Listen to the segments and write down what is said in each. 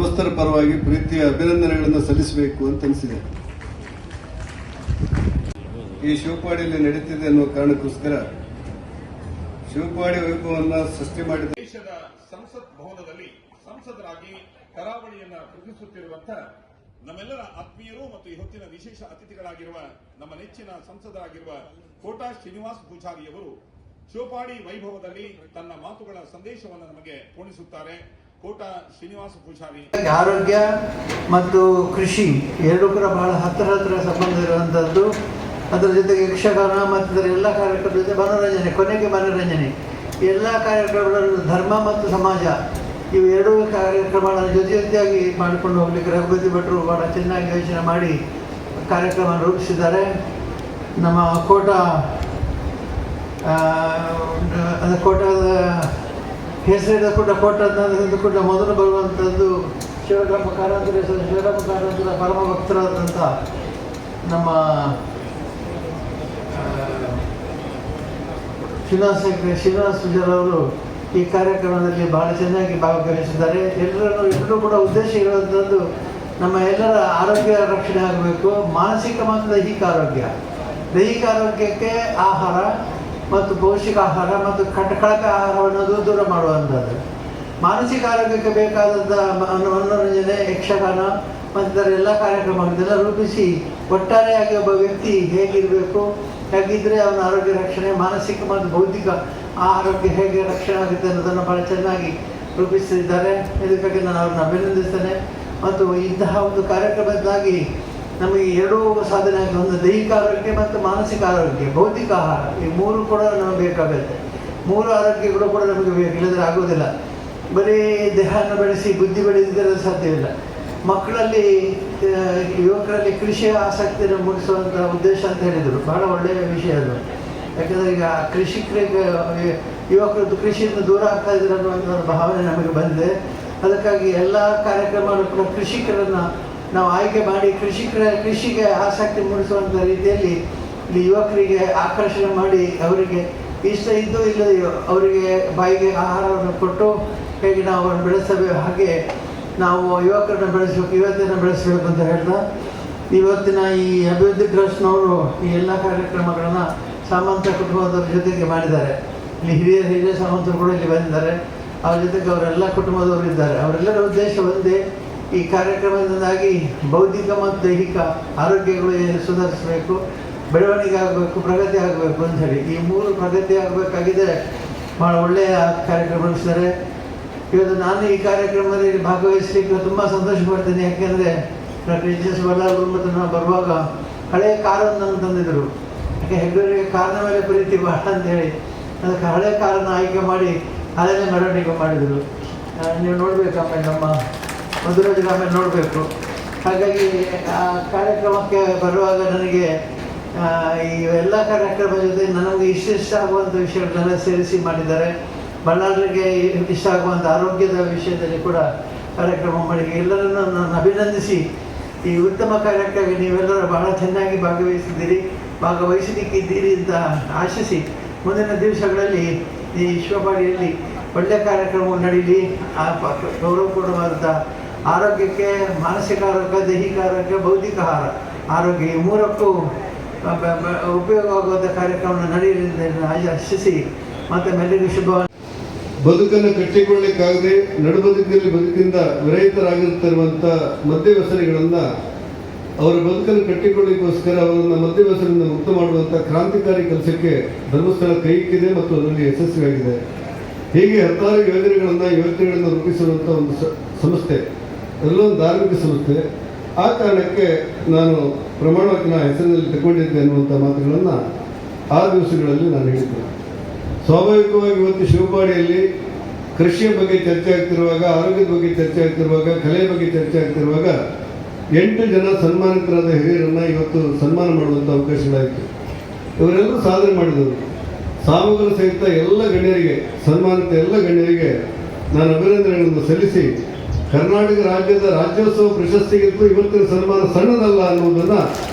ಗ್ರಾಮಸ್ಥರ ಪರವಾಗಿ ಪ್ರೀತಿಯ ಅಭಿನಂದನೆಗಳನ್ನು ಸಲ್ಲಿಸಬೇಕು ಅಂತ ಅನಿಸಿದೆ. ಈ ಶಿವಪಾಡಿಯಲ್ಲಿ ನಡೀತಿದೆ ಅನ್ನುವ ಕಾರಣಕ್ಕೋಸ್ಕರ ಶಿವಪಾಡಿ ವೈಭವವನ್ನು ಸೃಷ್ಟಿ ಮಾಡಿದ ದೇಶದ ಸಂಸತ್ ಭವನದಲ್ಲಿ ಸಂಸದರಾಗಿ ಕರಾವಳಿಯನ್ನು ಪ್ರತಿನಿಧಿಸುತ್ತಿರುವಂತಹ ನಮ್ಮೆಲ್ಲರ ಆತ್ಮೀಯರು ಮತ್ತು ಈ ಹೊತ್ತಿನ ವಿಶೇಷ ಅತಿಥಿಗಳಾಗಿರುವ ನಮ್ಮ ನೆಚ್ಚಿನ ಸಂಸದರಾಗಿರುವ ಕೋಟಾ ಶ್ರೀನಿವಾಸ್ ಪೂಜಾರಿಯವರು ಶಿವಪಾಡಿ ವೈಭವದಲ್ಲಿ ತನ್ನ ಮಾತುಗಳ ಸಂದೇಶವನ್ನು ನಮಗೆ ಪೋಣಿಸುತ್ತಾರೆ. ಕೋಟಾ ಶ್ರೀನಿವಾಸ ಪೂಜಾರಿ. ಆರೋಗ್ಯ ಮತ್ತು ಕೃಷಿ ಎರಡೂ ಕೂಡ ಬಹಳ ಹತ್ತಿರ ಸಂಬಂಧ ಇರುವಂತದ್ದು. ಅದರ ಜೊತೆಗೆ ಯಕ್ಷಗಾನ ಮತ್ತು ಇದರ ಎಲ್ಲ ಕಾರ್ಯಕ್ರಮದ ಜೊತೆ ಮನೋರಂಜನೆ, ಕೊನೆಗೆ ಮನೋರಂಜನೆ, ಎಲ್ಲ ಕಾರ್ಯಕ್ರಮಗಳನ್ನು ಧರ್ಮ ಮತ್ತು ಸಮಾಜ ಇವು ಎರಡೂ ಕಾರ್ಯಕ್ರಮಗಳನ್ನು ಜೊತೆಯಾಗಿ ಮಾಡಿಕೊಂಡು ಹೋಗ್ಲಿಕ್ಕೆ ರಘುಪತಿ ಭಟ್ರು ಬಹಳ ಚೆನ್ನಾಗಿ ಯೋಚನೆ ಮಾಡಿ ಕಾರ್ಯಕ್ರಮ ರೂಪಿಸಿದ್ದಾರೆ. ನಮ್ಮ ಕೋಟದ ಹೆಸರಿದ ಕೋಟ ಮೊದಲು ಬರುವಂಥದ್ದು ಶಿವರಾಮ ಕಾರಂತರ ಪರಮ ಭಕ್ತರಾದಂಥ ನಮ್ಮ ಶ್ರೀನಿವಾಸ ಪೂಜಾರವರು ಈ ಕಾರ್ಯಕ್ರಮದಲ್ಲಿ ಬಹಳ ಚೆನ್ನಾಗಿ ಭಾಗವಹಿಸಿದ್ದಾರೆ. ಎಲ್ಲರೂ ಕೂಡ ಉದ್ದೇಶ ಇರುವಂಥದ್ದು ನಮ್ಮ ಎಲ್ಲರ ಆರೋಗ್ಯ ರಕ್ಷಣೆ ಆಗಬೇಕು. ಮಾನಸಿಕ ಮತ್ತು ದೈಹಿಕ ಆರೋಗ್ಯಕ್ಕೆ ಆಹಾರ ಮತ್ತು ಪೌಷ್ಟಿಕ ಆಹಾರ ಮತ್ತು ಕಳಪೆ ಆಹಾರವನ್ನು ದೂರ ಮಾಡುವಂಥದ್ದು. ಮಾನಸಿಕ ಆರೋಗ್ಯಕ್ಕೆ ಬೇಕಾದಂಥ ಮನೋರಂಜನೆ, ಯಕ್ಷಗಾನ ಮತ್ತು ಇದರ ಎಲ್ಲ ಕಾರ್ಯಕ್ರಮಗಳನ್ನೆಲ್ಲ ರೂಪಿಸಿ ಒಟ್ಟಾರೆಯಾಗಿ ಒಬ್ಬ ವ್ಯಕ್ತಿ ಹೇಗಿರಬೇಕು, ಹೇಗಿದ್ದರೆ ಅವನ ಆರೋಗ್ಯ ರಕ್ಷಣೆ, ಮಾನಸಿಕ ಮತ್ತು ಬೌದ್ಧಿಕ ಆರೋಗ್ಯ ಹೇಗೆ ರಕ್ಷಣೆ ಆಗುತ್ತೆ ಅನ್ನೋದನ್ನು ಭಾಳ ಚೆನ್ನಾಗಿ ರೂಪಿಸಿದ್ದಾರೆ. ಇದಕ್ಕಾಗಿ ನಾನು ಅವ್ರನ್ನ ಅಭಿನಂದಿಸ್ತೇನೆ. ಮತ್ತು ಇಂತಹ ಒಂದು ಕಾರ್ಯಕ್ರಮದಿಂದಾಗಿ ನಮಗೆ ಎರಡೂ ಸಾಧನೆ ಆಗಿದೆ. ಒಂದು ದೈಹಿಕ ಆರೋಗ್ಯ ಮತ್ತು ಮಾನಸಿಕ ಆರೋಗ್ಯ, ಬೌದ್ಧಿಕ ಆಹಾರ, ಈ ಮೂರು ಕೂಡ ನಮಗೆ ಬೇಕಾಗುತ್ತೆ. ಮೂರು ಆರೋಗ್ಯಗಳು ಕೂಡ ನಮಗೆ ಬೇಕು, ಇಲ್ಲದ್ರೆ ಆಗೋದಿಲ್ಲ. ಬರೀ ದೇಹವನ್ನು ಬೆಳೆಸಿ ಬುದ್ಧಿ ಬೆಳೆದಿದ್ದರೆ ಸಾಧ್ಯವಿಲ್ಲ. ಮಕ್ಕಳಲ್ಲಿ, ಯುವಕರಲ್ಲಿ ಕೃಷಿಯ ಆಸಕ್ತಿಯನ್ನು ಮೂಡಿಸುವಂಥ ಉದ್ದೇಶ ಅಂತ ಹೇಳಿದರು. ಬಹಳ ಒಳ್ಳೆಯ ವಿಷಯ ಅದು. ಯಾಕೆಂದರೆ ಈಗ ಯುವಕರು ಕೃಷಿಯಿಂದ ದೂರ ಆಗ್ತಾ ಇದ್ದಾರೆ ಅನ್ನುವಂಥ ಭಾವನೆ ನಮಗೆ ಬಂದಿದೆ. ಅದಕ್ಕಾಗಿ ಎಲ್ಲ ಕಾರ್ಯಕ್ರಮಗಳು ಕೂಡ ಕೃಷಿಕರನ್ನು ನಾವು ಆಯ್ಕೆ ಮಾಡಿ ಕೃಷಿಗೆ ಆಸಕ್ತಿ ಮೂಡಿಸುವಂಥ ರೀತಿಯಲ್ಲಿ ಇಲ್ಲಿ ಯುವಕರಿಗೆ ಆಕರ್ಷಣೆ ಮಾಡಿ ಅವರಿಗೆ ಇಷ್ಟ ಇದ್ದೋ ಇಲ್ಲದೆಯೋ ಅವರಿಗೆ ಬಾಯಿಗೆ ಆಹಾರವನ್ನು ಕೊಟ್ಟು ಹೇಗೆ ನಾವು ಅವರನ್ನು ಬೆಳೆಸಬೇಕು, ಹಾಗೆ ನಾವು ಯುವಕರನ್ನ ಬೆಳೆಸಬೇಕು, ಯುವತಿಯನ್ನು ಬೆಳೆಸಬೇಕು ಅಂತ ಹೇಳ್ತಾ ಇವತ್ತಿನ ಈ ಅಭಿವೃದ್ಧಿ ಟ್ರಸ್ಟ್ನವರು ಈ ಎಲ್ಲ ಕಾರ್ಯಕ್ರಮಗಳನ್ನು ಸಾಮಂತ ಕುಟುಂಬದವ್ರ ಜೊತೆಗೆ ಮಾಡಿದ್ದಾರೆ. ಇಲ್ಲಿ ಹಿರಿಯ ಸಾಮಂತರು ಕೂಡ ಇಲ್ಲಿ ಬಂದಿದ್ದಾರೆ. ಅವ್ರ ಜೊತೆಗೆ ಅವರೆಲ್ಲ ಕುಟುಂಬದವರು ಇದ್ದಾರೆ. ಅವರೆಲ್ಲರ ಉದ್ದೇಶ ಒಂದೇ, ಈ ಕಾರ್ಯಕ್ರಮದಿಂದಾಗಿ ಬೌದ್ಧಿಕ ಮತ್ತು ದೈಹಿಕ ಆರೋಗ್ಯಗಳು ಸುಧಾರಿಸಬೇಕು, ಬೆಳವಣಿಗೆ ಆಗಬೇಕು, ಪ್ರಗತಿ ಆಗಬೇಕು ಅಂತ ಹೇಳಿ. ಈ ಮೂರು ಪ್ರಗತಿ ಆಗಬೇಕಾಗಿದೆ. ಭಾಳ ಒಳ್ಳೆಯ ಕಾರ್ಯಕ್ರಮ ನಡೆಸಿದ್ದಾರೆ. ಇವತ್ತು ನಾನು ಈ ಕಾರ್ಯಕ್ರಮದಲ್ಲಿ ಭಾಗವಹಿಸಲಿಕ್ಕೆ ತುಂಬ ಸಂತೋಷ ಪಡ್ತೀನಿ. ಯಾಕೆಂದರೆ ಡಾಕ್ಟರ್ ಎಚ್.ಎಸ್. ಬಳ್ಳಾರು ಮತ್ತು ನಾವು ಬರುವಾಗ ಹಳೆಯ ಕಾರನ್ನು ತಂದಿದ್ದರು. ಯಾಕೆ ಹೆಗ್ಗರಿಗೆ ಕಾರಿನ ಮೇಲೆ ಪ್ರೀತಿ ಭಾಳ ಅಂತೇಳಿ ಅದಕ್ಕೆ ಹಳೆ ಕಾರನ್ನು ಆಯ್ಕೆ ಮಾಡಿ ಅಲ್ಲೇ ಮೆರವಣಿಗೆ ಮಾಡಿದರು. ನೀವು ನೋಡಬೇಕಮ್ಮ, ನಮ್ಮ ಮಧುರಾಜ ನೋಡಬೇಕು. ಹಾಗಾಗಿ ಆ ಕಾರ್ಯಕ್ರಮಕ್ಕೆ ಬರುವಾಗ ನನಗೆ ಈ ಎಲ್ಲ ಕಾರ್ಯಕ್ರಮದ ಜೊತೆ ನನಗೆ ಇಷ್ಟ ಆಗುವಂಥ ವಿಷಯಗಳನ್ನೆಲ್ಲ ಸೇರಿಸಿ ಮಾಡಿದ್ದಾರೆ. ಬಳ್ಳಾರಿಗೆ ಇಷ್ಟ ಆಗುವಂಥ ಆರೋಗ್ಯದ ವಿಷಯದಲ್ಲಿ ಕೂಡ ಕಾರ್ಯಕ್ರಮ ಮಾಡಿ ಎಲ್ಲರನ್ನು ನಾನು ಅಭಿನಂದಿಸಿ ಈ ಉತ್ತಮ ಕಾರ್ಯಕ್ರಮಕ್ಕೆ ನೀವೆಲ್ಲರೂ ಬಹಳ ಚೆನ್ನಾಗಿ ಭಾಗವಹಿಸಲಿಕ್ಕಿದ್ದೀರಿ ಅಂತ ಆಶಿಸಿ ಮುಂದಿನ ದಿವಸಗಳಲ್ಲಿ ಈ ಶಿವಪಾಡಿಯಲ್ಲಿ ಒಳ್ಳೆಯ ಕಾರ್ಯಕ್ರಮ ನಡೀಲಿ. ಆ ಗೌರವಪೂರ್ಣವಾದಂಥ ಆರೋಗ್ಯಕ್ಕೆ, ಮಾನಸಿಕ ಆರೋಗ್ಯ, ದೈಹಿಕ ಆರೋಗ್ಯ, ಬೌದ್ಧಿಕ ಆರೋಗ್ಯ ಈ ಮೂರಕ್ಕೂ ಉಪಯೋಗವಾಗುವಂಥ ಕಾರ್ಯಕ್ರಮ ನಡೆಯಲಿ ಅಂತ ಆಶಿಸಿ ಮತ್ತೆ ಮೇಲಿನ ಶುಭ. ಬದುಕನ್ನು ಕಟ್ಟಿಕೊಳ್ಳಲಿಕ್ಕಾಗದೆ ನಡುಬದುಕಲ್ಲಿ ಬದುಕಿಂದ ವಿರಹಿತರಾಗಿರುತ್ತಿರುವಂಥ ಮದ್ಯವ್ಯಸನಿಗಳನ್ನು ಅವರ ಬದುಕನ್ನು ಕಟ್ಟಿಕೊಳ್ಳಲಿಕ್ಕೋಸ್ಕರ ಅವರನ್ನು ಮದ್ಯವ್ಯಸನದಿಂದ ಮುಕ್ತ ಮಾಡುವಂಥ ಕ್ರಾಂತಿಕಾರಿ ಕೆಲಸಕ್ಕೆ ಧರ್ಮಸ್ಥಳ ಕೈಯಿಕ್ಕಿದೆ ಮತ್ತು ಅದರಲ್ಲಿ ಯಶಸ್ವಿಯಾಗಿದೆ. ಹೀಗೆ ಹತ್ತಾರು ಯೋಜನೆಗಳನ್ನು ರೂಪಿಸಿರುವಂಥ ಒಂದು ಸಂಸ್ಥೆ, ಅದರಲ್ಲೊಂದು ಧಾರ್ಮಿಕ ಸಂಸ್ಥೆ. ಆ ಕಾರಣಕ್ಕೆ ನಾನು ಪ್ರಮಾಣವಚನ ಹೆಸರಿನಲ್ಲಿ ತಗೊಂಡಿದ್ದೆ ಅನ್ನುವಂಥ ಮಾತುಗಳನ್ನು ಆ ದಿವಸಗಳಲ್ಲಿ ನಾನು ಹೇಳಿದ್ದೇನೆ. ಸ್ವಾಭಾವಿಕವಾಗಿ ಇವತ್ತು ಶಿವಪಾಡಿಯಲ್ಲಿ ಕೃಷಿಯ ಬಗ್ಗೆ ಚರ್ಚೆ ಆಗ್ತಿರುವಾಗ, ಆರೋಗ್ಯದ ಬಗ್ಗೆ ಚರ್ಚೆ ಆಗ್ತಿರುವಾಗ, ಕಲೆಯ ಬಗ್ಗೆ ಚರ್ಚೆ ಆಗ್ತಿರುವಾಗ 8 ಜನ ಸನ್ಮಾನಿತರಾದ ಹಿರಿಯರನ್ನು ಇವತ್ತು ಸನ್ಮಾನ ಮಾಡುವಂಥ ಅವಕಾಶಗಳಾಯಿತು. ಇವರೆಲ್ಲರೂ ಸಾಧನೆ ಮಾಡಿದವರು. ಸಾಮಗ್ರ ಸಹಿತ ಎಲ್ಲ ಗಣ್ಯರಿಗೆ, ಸನ್ಮಾನಿತ ಎಲ್ಲ ಗಣ್ಯರಿಗೆ ನಾನು ಅಭಿನಂದನೆಗಳನ್ನು ಸಲ್ಲಿಸಿ ಕರ್ನಾಟಕ ರಾಜ್ಯದ ರಾಜ್ಯೋತ್ಸವ ಪ್ರಶಸ್ತಿಗಿಂತಲೂ ಇವತ್ತಿನ ಸನ್ಮಾನ ಸಣ್ಣದಲ್ಲ ಅನ್ನುವುದನ್ನು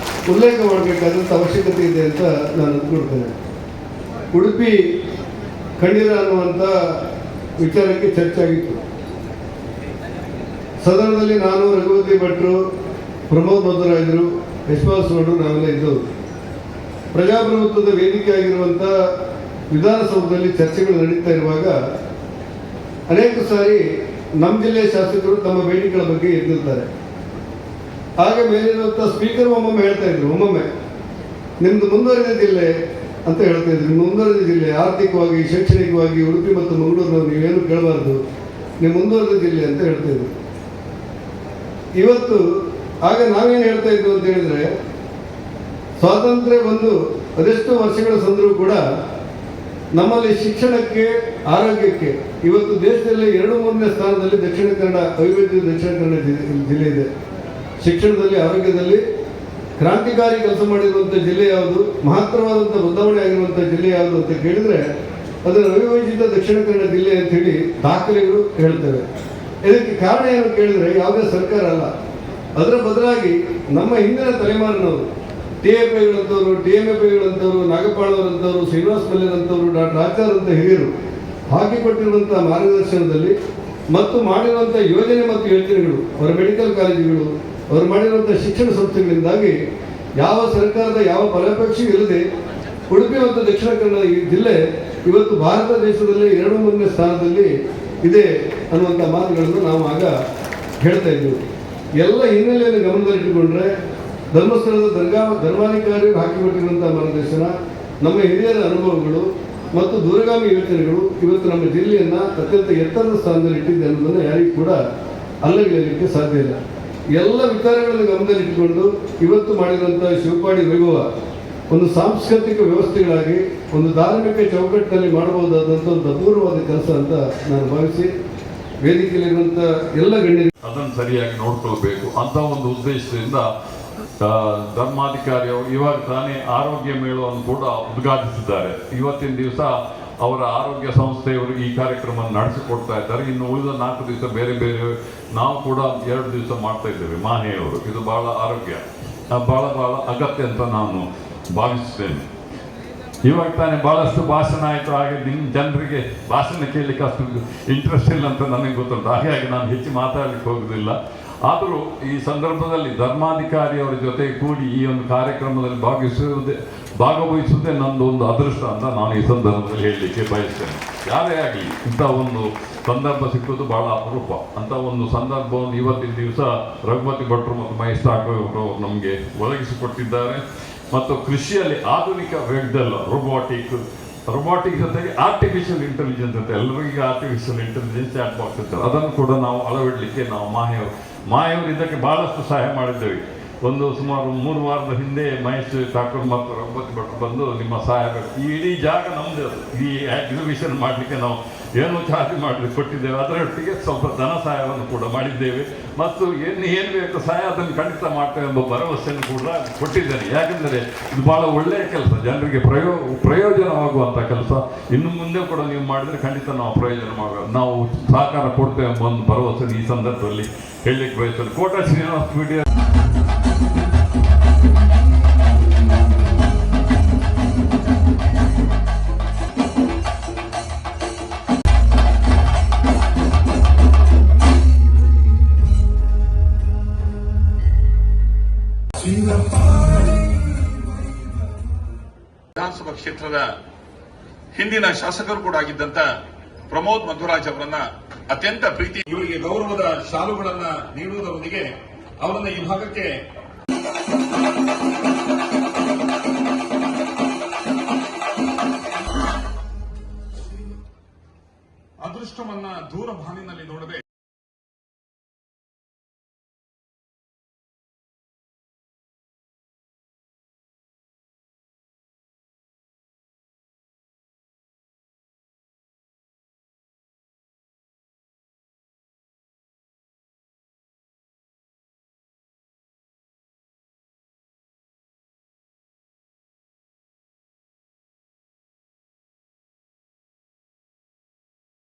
ಉಲ್ಲೇಖ ಮಾಡಬೇಕಾದಂಥ ಅವಶ್ಯಕತೆ ಇದೆ ಅಂತ ನಾನು ಅಂದ್ಕೊಳ್ತೇನೆ. ಉಡುಪಿ ಕಣ್ಣೀರ ಅನ್ನುವಂಥ ವಿಚಾರಕ್ಕೆ ಚರ್ಚೆ ಆಗಿತ್ತು. ಸದನದಲ್ಲಿ ನಾನು, ರಘುಪತಿ ಭಟ್ರು, ಪ್ರಮೋದ್ ಮಧ್ವರಾಜರು, ಯಶಪಾಲ್ ಸೋಡು ನಾವೆಲ್ಲ ಇದ್ದವು. ಪ್ರಜಾಪ್ರಭುತ್ವದ ವೇದಿಕೆ ಆಗಿರುವಂಥ ವಿಧಾನಸೌಧದಲ್ಲಿ ಚರ್ಚೆಗಳು ನಡೀತಾ ಇರುವಾಗ ಅನೇಕ ಸಾರಿ ನಮ್ಮ ಜಿಲ್ಲೆಯ ಶಾಸಕರು ತಮ್ಮ ಬೇಡಿಕೆಗಳ ಬಗ್ಗೆ ಎದ್ದಿರ್ತಾರೆ. ಆಗ ಮೇಲಿರುವಂಥ ಸ್ಪೀಕರ್ ಒಮ್ಮೊಮ್ಮೆ ಹೇಳ್ತಾ ಇದ್ರು, ಒಮ್ಮೊಮ್ಮೆ ನಿಮ್ದು ಮುಂದುವರಿದ ಜಿಲ್ಲೆ ಅಂತ ಹೇಳ್ತಾ ಇದ್ರು. ಮುಂದುವರಿದ ಜಿಲ್ಲೆ ಆರ್ಥಿಕವಾಗಿ, ಶೈಕ್ಷಣಿಕವಾಗಿ ಉಡುಪಿ ಮತ್ತು ಮಂಗಳೂರಿನವರು ನೀವೇನು ಕೇಳಬಾರ್ದು, ನೀವು ಮುಂದುವರೆದ ಜಿಲ್ಲೆ ಅಂತ ಹೇಳ್ತಾ ಇದ್ರು. ಇವತ್ತು ಆಗ ನಾವೇನು ಹೇಳ್ತಾ ಇದ್ವು ಅಂತ ಹೇಳಿದ್ರೆ, ಸ್ವಾತಂತ್ರ್ಯ ಬಂದು ಅದೆಷ್ಟು ವರ್ಷಗಳ ಸಂದರೂ ಕೂಡ ನಮ್ಮಲ್ಲಿ ಶಿಕ್ಷಣಕ್ಕೆ, ಆರೋಗ್ಯಕ್ಕೆ ಇವತ್ತು ದೇಶದಲ್ಲಿ 2-3ನೇ ಸ್ಥಾನದಲ್ಲಿ ದಕ್ಷಿಣ ಕನ್ನಡ, ಅವಿಭಜಿತ ದಕ್ಷಿಣ ಕನ್ನಡ ಜಿಲ್ಲೆ ಇದೆ. ಶಿಕ್ಷಣದಲ್ಲಿ, ಆರೋಗ್ಯದಲ್ಲಿ ಕ್ರಾಂತಿಕಾರಿ ಕೆಲಸ ಮಾಡಿರುವಂಥ ಜಿಲ್ಲೆ ಯಾವುದು, ಮಹತ್ತರವಾದಂಥ ಬದಲಾವಣೆ ಆಗಿರುವಂಥ ಜಿಲ್ಲೆ ಯಾವುದು ಅಂತ ಕೇಳಿದ್ರೆ ಅದನ್ನು ಅವಿಭಜಿತ ದಕ್ಷಿಣ ಕನ್ನಡ ಜಿಲ್ಲೆ ಅಂತ ಹೇಳಿ ದಾಖಲೆಗಳು ಹೇಳ್ತವೆ. ಇದಕ್ಕೆ ಕಾರಣ ಏನು ಕೇಳಿದ್ರೆ ಯಾವುದೇ ಸರ್ಕಾರ ಅಲ್ಲ, ಅದರ ಬದಲಾಗಿ ನಮ್ಮ ಹಿಂದಿನ ತಲೆಮಾರಿನವರು, TFIಗಳಂತವರು, TMFIಗಳಂತವರು, ನಾಗಪಾಳವರಂತವರು, ಶ್ರೀನಿವಾಸ ಮಲ್ಯರಂತವರು, ಡಾಕ್ಟರ್ ಆಚಾರ್ ಅಂತ ಹಿರಿಯರು ಹಾಕಿಕೊಟ್ಟಿರುವಂಥ ಮಾರ್ಗದರ್ಶನದಲ್ಲಿ ಮತ್ತು ಮಾಡಿರುವಂಥ ಯೋಜನೆ ಮತ್ತು ಯೋಜನೆಗಳು, ಅವರ ಮೆಡಿಕಲ್ ಕಾಲೇಜುಗಳು, ಅವರು ಮಾಡಿರುವಂಥ ಶಿಕ್ಷಣ ಸಂಸ್ಥೆಗಳಿಂದಾಗಿ ಯಾವ ಸರ್ಕಾರದ ಯಾವ ಫಲಾಪೇಕ್ಷೆ ಇಲ್ಲದೆ ಉಡುಪಿ ಮತ್ತು ದಕ್ಷಿಣ ಕನ್ನಡ ಈ ಜಿಲ್ಲೆ ಇವತ್ತು ಭಾರತ ದೇಶದಲ್ಲೇ 2-3ನೇ ಸ್ಥಾನದಲ್ಲಿ ಇದೆ ಅನ್ನುವಂಥ ಮಾತುಗಳನ್ನು ನಾವು ಆಗ ಹೇಳ್ತಾ ಇದ್ದೀವಿ. ಎಲ್ಲ ಹಿನ್ನೆಲೆಯನ್ನು ಗಮನದಲ್ಲಿಟ್ಟುಕೊಂಡ್ರೆ ಧರ್ಮಸ್ಥಳದ ಧರ್ಮಾಧಿಕಾರಿಗಳು ಹಾಕಿಕೊಟ್ಟಿರುವಂಥ ಮಾರ್ಗದರ್ಶನ, ನಮ್ಮ ಹಿರಿಯರ ಅನುಭವಗಳು ಮತ್ತು ದೂರಗಾಮಿ ಯೋಚನೆಗಳು ಇವತ್ತು ನಮ್ಮ ಜಿಲ್ಲೆಯನ್ನು ಅತ್ಯಂತ ಎತ್ತರದ ಸ್ಥಾನದಲ್ಲಿ ಇಟ್ಟಿದೆ ಅನ್ನೋದನ್ನು ಯಾರಿಗೂ ಕೂಡ ಅಲ್ಲಗಳೆಯಲಿಕ್ಕೆ ಸಾಧ್ಯ ಇಲ್ಲ. ಎಲ್ಲ ವಿಚಾರಗಳನ್ನು ಗಮನದಲ್ಲಿಟ್ಟುಕೊಂಡು ಇವತ್ತು ಮಾಡಿರುವಂಥ ಶಿವಪಾಡಿ ವೈಭವ ಒಂದು ಸಾಂಸ್ಕೃತಿಕ ವ್ಯವಸ್ಥೆಗಳಾಗಿ, ಒಂದು ಧಾರ್ಮಿಕ ಚೌಕಟ್ಟಿನಲ್ಲಿ ಮಾಡಬಹುದಾದಂಥ ಒಂದು ಅಪೂರ್ವವಾದ ಕೆಲಸ ಅಂತ ನಾನು ಭಾವಿಸಿ, ವೇದಿಕೆಯಲ್ಲಿರುವಂಥ ಎಲ್ಲ ಗಣ್ಯರು ಅದನ್ನು ಸರಿಯಾಗಿ ನೋಡ್ಕೊಳ್ಬೇಕು ಅಂತ ಒಂದು ಉದ್ದೇಶದಿಂದ ಧರ್ಮಾಧಿಕಾರಿ ಅವರು ಇವಾಗ ತಾನೇ ಆರೋಗ್ಯ ಮೇಳವನ್ನು ಕೂಡ ಉದ್ಘಾಟಿಸಿದ್ದಾರೆ. ಇವತ್ತಿನ ದಿವಸ ಅವರ ಆರೋಗ್ಯ ಸಂಸ್ಥೆಯವರು ಈ ಕಾರ್ಯಕ್ರಮವನ್ನು ನಡೆಸಿಕೊಡ್ತಾ ಇದ್ದಾರೆ. ಇನ್ನು ಉಳಿದ 4 ದಿವಸ ಬೇರೆ ಬೇರೆ ನಾವು ಕೂಡ 2 ದಿವಸ ಮಾಡ್ತಾ ಇದ್ದೇವೆ. ಮಾಹೆಯವರು ಇದು ಬಹಳ ಆರೋಗ್ಯ ಬಹಳ ಅಗತ್ಯ ಅಂತ ನಾನು ಭಾವಿಸ್ತೇನೆ. ಇವಾಗ ತಾನೇ ಬಹಳಷ್ಟು ಭಾಷಣ ಆಯಿತು, ಹಾಗೆ ನಿಮ್ಮ ಜನರಿಗೆ ಭಾಷಣ ಕೇಳಲಿಕ್ಕೆ ಅಷ್ಟು ಇಂಟ್ರೆಸ್ಟ್ ಇಲ್ಲ ಅಂತ ನನಗೆ ಗೊತ್ತುಂಟು. ಹಾಗಾಗಿ ನಾನು ಹೆಚ್ಚು ಮಾತಾಡಲಿಕ್ಕೆ ಹೋಗುವುದಿಲ್ಲ. ಆದರೂ ಈ ಸಂದರ್ಭದಲ್ಲಿ ಧರ್ಮಾಧಿಕಾರಿಯವರ ಜೊತೆ ಕೂಡಿ ಈ ಒಂದು ಕಾರ್ಯಕ್ರಮದಲ್ಲಿ ಭಾಗವಹಿಸುವುದೇ ನಂದು ಒಂದು ಅದೃಷ್ಟ ಅಂತ ನಾನು ಈ ಸಂದರ್ಭದಲ್ಲಿ ಹೇಳಲಿಕ್ಕೆ ಬಯಸ್ತೇನೆ. ಯಾರೇ ಆಗಲಿ ಇಂಥ ಒಂದು ಸಂದರ್ಭ ಸಿಕ್ಕುವುದು ಬಹಳ ಅಪರೂಪ. ಅಂತ ಒಂದು ಸಂದರ್ಭವನ್ನು ಇವತ್ತಿನ ದಿವಸ ರಘುಪತಿ ಭಟ್ರು ಮತ್ತು ಮಹೇಶ್ ಠಾಕೂರ್ ಅವರು ನಮಗೆ ಒದಗಿಸಿಕೊಟ್ಟಿದ್ದಾರೆ. ಮತ್ತು ಕೃಷಿಯಲ್ಲಿ ಆಧುನಿಕ ವೇಗದಲ್ಲ ರೊಬಾಟಿಕ್ ಜೊತೆಗೆ ಆರ್ಟಿಫಿಷಿಯಲ್ ಇಂಟೆಲಿಜೆನ್ಸ್ ಅಂತ ಎಲ್ಲರಿಗೂ ಆರ್ಟಿಫಿಷಿಯಲ್ ಇಂಟೆಲಿಜೆನ್ಸ್ ಚಾಟ್ ಬಾಕ್ಸ್ ಇರ್ತಾರೆ, ಅದನ್ನು ಕೂಡ ನಾವು ಅಳವಡಿಸಲಿಕ್ಕೆ ನಾವು ಮಾಯವರು ಇದಕ್ಕೆ ಬಹಳಷ್ಟು ಸಹಾಯ ಮಾಡಿದ್ದೇವೆ. ಒಂದು ಸುಮಾರು 3 ವಾರದ ಹಿಂದೆ ಮಹೇಶ್ ಠಾಕೂರ್ ಮತ್ತು ರಘುಪತಿ ಭಟ್ರು ಬಂದು ನಿಮ್ಮ ಸಹಾಯ ಬೇಕು, ಈ ಇಡೀ ಜಾಗ ನಮ್ಮದೇ, ಈ ಎಕ್ಸಿಬಿಷನ್ ಮಾಡಲಿಕ್ಕೆ ನಾವು ಏನು ಚಾರ್ಜ್ ಮಾಡಲಿಕ್ಕೆ ಕೊಟ್ಟಿದ್ದೇವೆ, ಅದರೊಟ್ಟಿಗೆ ಸ್ವಲ್ಪ ಧನ ಸಹಾಯವನ್ನು ಕೂಡ ಮಾಡಿದ್ದೇವೆ. ಮತ್ತು ಏನು ಬೇಕು ಸಹಾಯ ಅದನ್ನು ಖಂಡಿತ ಮಾಡ್ತೇವೆ ಎಂಬ ಭರವಸೆಯನ್ನು ಕೂಡ ಕೊಟ್ಟಿದ್ದೇನೆ. ಯಾಕೆಂದರೆ ಇದು ಭಾಳ ಒಳ್ಳೆಯ ಕೆಲಸ, ಜನರಿಗೆ ಪ್ರಯೋಜನವಾಗುವಂಥ ಕೆಲಸ. ಇನ್ನು ಮುಂದೆ ಕೂಡ ನೀವು ಮಾಡಿದರೆ ಖಂಡಿತ ನಾವು ಸಹಕಾರ ಕೊಡ್ತೇವೆ ಎಂಬ ಒಂದು ಭರವಸೆ ಈ ಸಂದರ್ಭದಲ್ಲಿ ಹೇಳಲಿಕ್ಕೆ ಬಯಸ್ತೇನೆ. ಕೋಟ ಶ್ರೀನಿವಾಸ ಮೀಡಿಯಾ ವಿಧಾನಸಭಾ ಕ್ಷೇತ್ರದ ಹಿಂದಿನ ಶಾಸಕರು ಕೂಡ ಆಗಿದ್ದಂತ ಪ್ರಮೋದ್ ಮಧ್ವರಾಜ್ ಅವರನ್ನ ಅತ್ಯಂತ ಪ್ರೀತಿ, ಇವರಿಗೆ ಗೌರವದ ಶಾಲುಗಳನ್ನ ನೀಡುವುದರೊಂದಿಗೆ ಅವರನ್ನ ಈ ಭಾಗಕ್ಕೆ ಅದೃಷ್ಟವನ್ನ ದೂರ ಬಾನಿನಲ್ಲಿ ನೋಡದೆ